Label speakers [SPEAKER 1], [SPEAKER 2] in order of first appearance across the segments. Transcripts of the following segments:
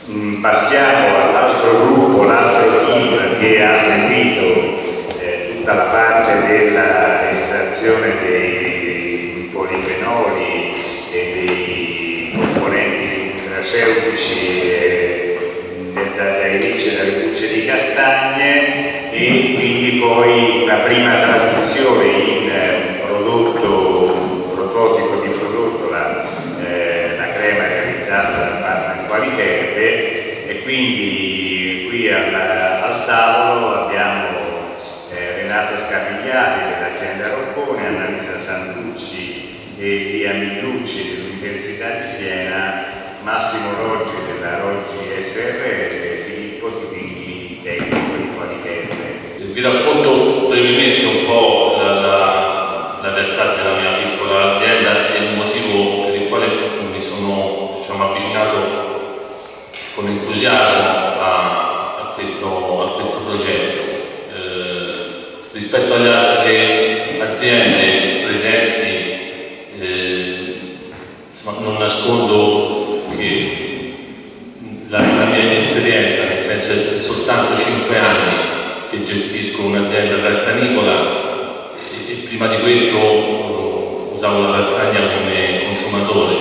[SPEAKER 1] Passiamo all'altro gruppo, l'altro team che ha seguito tutta la parte della estrazione dei polifenoli e dei componenti nutraceutici dalle bucce di castagne, e quindi poi una prima traduzione in un prototipo di prodotto, la crema realizzata da Parma Qualiterbe. E quindi qui al tavolo abbiamo Renato Scapigliati dell'azienda Roccone, Annalisa Santucci e Lia Millucci dell'Università di Siena, Massimo Roggi della Roggi SRL e Filippo Tivigli, tecnico di Qualiterbe.
[SPEAKER 2] Vi racconto brevemente un po' la realtà della mia piccola azienda e il motivo per il quale mi sono avvicinato con entusiasmo a questo progetto. Rispetto alle altre aziende presenti, non nascondo che la mia inesperienza, nel senso è soltanto 5 anni che gestisco un'azienda castanicola e prima di questo usavo la castagna come consumatore.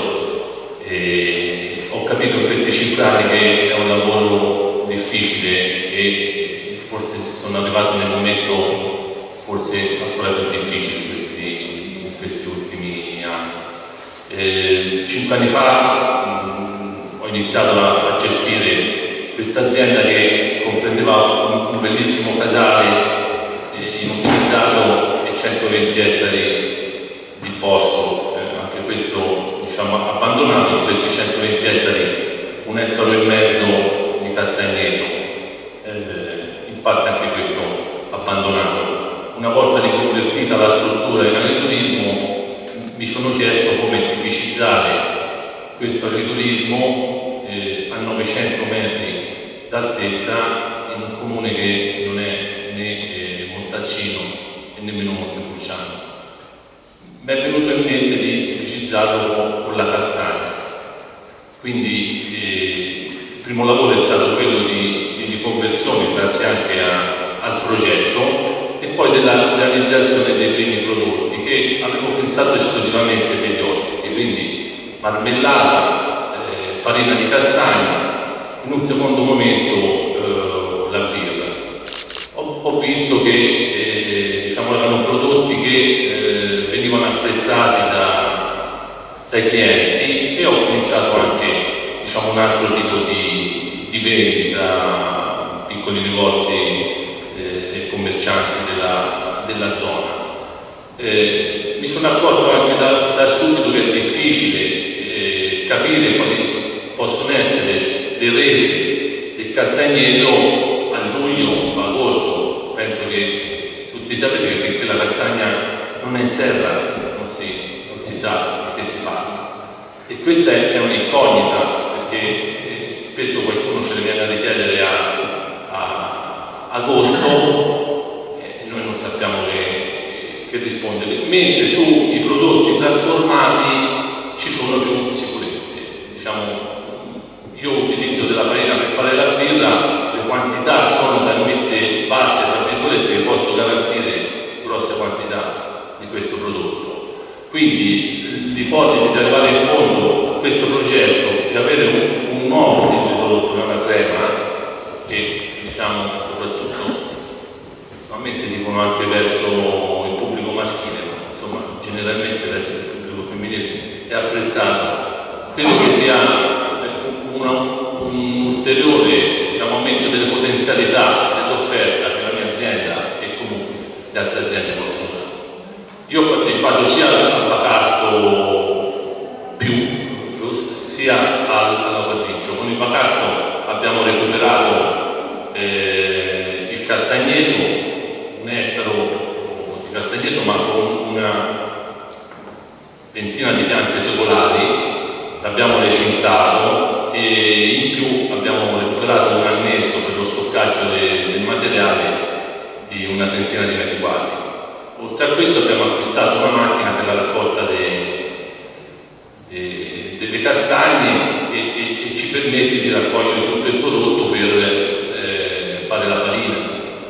[SPEAKER 2] Ho capito in questi 5 anni che è un lavoro difficile e forse sono arrivato nel momento forse ancora più difficile in questi ultimi anni. 5 anni fa ho iniziato a gestire questa azienda che comprendeva un bellissimo casale inutilizzato e 120 ettari di bosco, anche questo abbandonato. In questi 120 ettari 1,5 ettari di castagneto, in parte anche questo abbandonato. Una volta riconvertita la struttura in agriturismo, mi sono chiesto come tipicizzare questo agriturismo a 900 metri d'altezza in un comune che non è né Montalcino e nemmeno Montepulciano. Mi è venuto in mente di tipicizzarlo con la castagna. Quindi il primo lavoro è stato quello di riconversione, grazie anche al progetto, e poi della realizzazione dei primi prodotti che avevo pensato esclusivamente per gli ospiti, quindi marmellata, farina di castagna, in un secondo momento la birra. Ho visto che erano prodotti che venivano apprezzati dai clienti, e ho cominciato anche un altro tipo di vendita, piccoli negozi e commercianti della zona. Mi sono accorto anche da subito che è difficile capire quali possono essere le rese del castagneto a luglio, agosto. Penso che tutti sapete che finché la castagna non è in terra non si sa di che si parla. E questa è un'incognita, perché spesso qualcuno ce le viene a richiedere a agosto e noi non sappiamo che rispondere, mentre sui prodotti trasformati ci sono più sicurezze. Io utilizzo della farina per fare la birra, le quantità sono talmente basse, tra virgolette, che posso garantire grosse quantità di questo prodotto. Quindi l'ipotesi di arrivare in fondo a questo progetto e avere un nuovo tipo di prodotto, una crema, che soprattutto solamente dicono anche verso il pubblico maschile, ma insomma generalmente verso il pubblico femminile è apprezzato. Credo che sia un ulteriore aumento delle potenzialità dell'offerta che la mia azienda e comunque le altre aziende possono dare. Io ho partecipato sia al Bacasto più sia all'Ovaticcio. Con il Bacasto abbiamo recuperato il castagneto, 1 ettaro di castagneto, ma con una ventina di piante secolari. L'abbiamo recintato e in più abbiamo recuperato un annesso per lo stoccaggio del materiale di una trentina di metri quadri. Oltre a questo abbiamo acquistato una macchina per la raccolta delle castagne e ci permetti di raccogliere tutto il prodotto per fare la farina,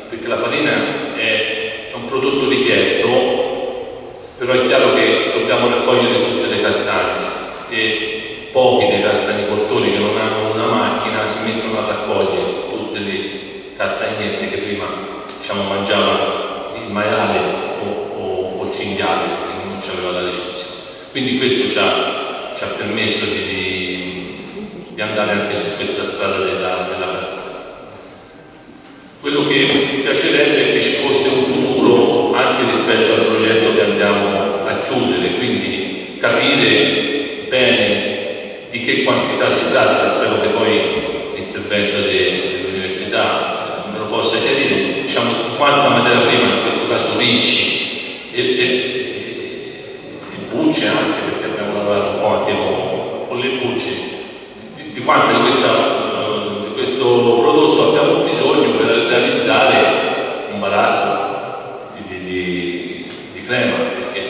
[SPEAKER 2] perché la farina è un prodotto richiesto, però è chiaro che dobbiamo raccogliere tutte le castagne e pochi dei castagnicoltori che non hanno una macchina si mettono a raccogliere tutte le castagnette che prima, diciamo, mangiava il maiale o il cinghiale, perché non c'aveva la ricezione. Quindi questo ci ha permesso di andare anche su questa strada della castagna. Quello che mi piacerebbe è che ci fosse un futuro anche rispetto al progetto che andiamo a chiudere, quindi capire bene di che quantità si tratta. Spero che poi l'intervento dell'università me lo possa chiarire, diciamo, quanta materia prima, in questo caso ricci e bucce anche, perché abbiamo lavorato un po' anche con le bucce, di quanto di questo prodotto abbiamo bisogno per realizzare un baratto di crema, perché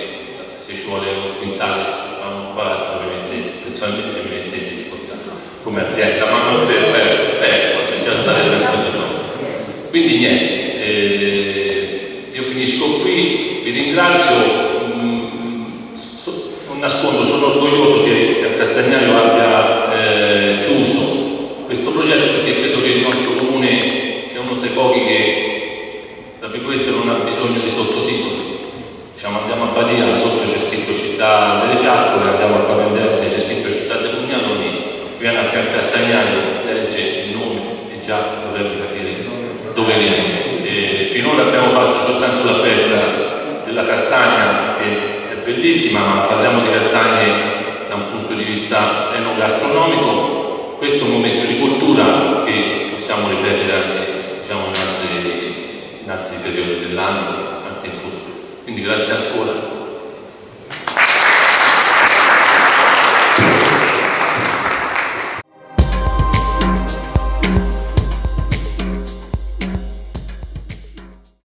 [SPEAKER 2] se ci vuole un quintale per fare un baratto, ovviamente personalmente mi mette in difficoltà come azienda, ma non per posso già stare tranquillo. Quindi niente, io finisco qui, vi ringrazio. Non nascondo, sono orgoglioso che a Castagnaio abbia chiuso questo progetto, perché credo che il nostro comune è uno tra i pochi che, tra virgolette, non ha bisogno di sottotitoli. Diciamo, andiamo a Badia, sotto c'è scritto Città delle Fiaccole, andiamo a Pavendente, c'è scritto Città dei Pugnaloni, viene a Castagnaio, legge il nome e già dovrebbe capire dove viene. Finora abbiamo fatto soltanto la festa della castagna, che bellissima, ma parliamo di castagne da un punto di vista enogastronomico. Questo è un momento di cultura che possiamo ripetere anche, diciamo, in altri periodi dell'anno, anche in futuro. Quindi grazie ancora.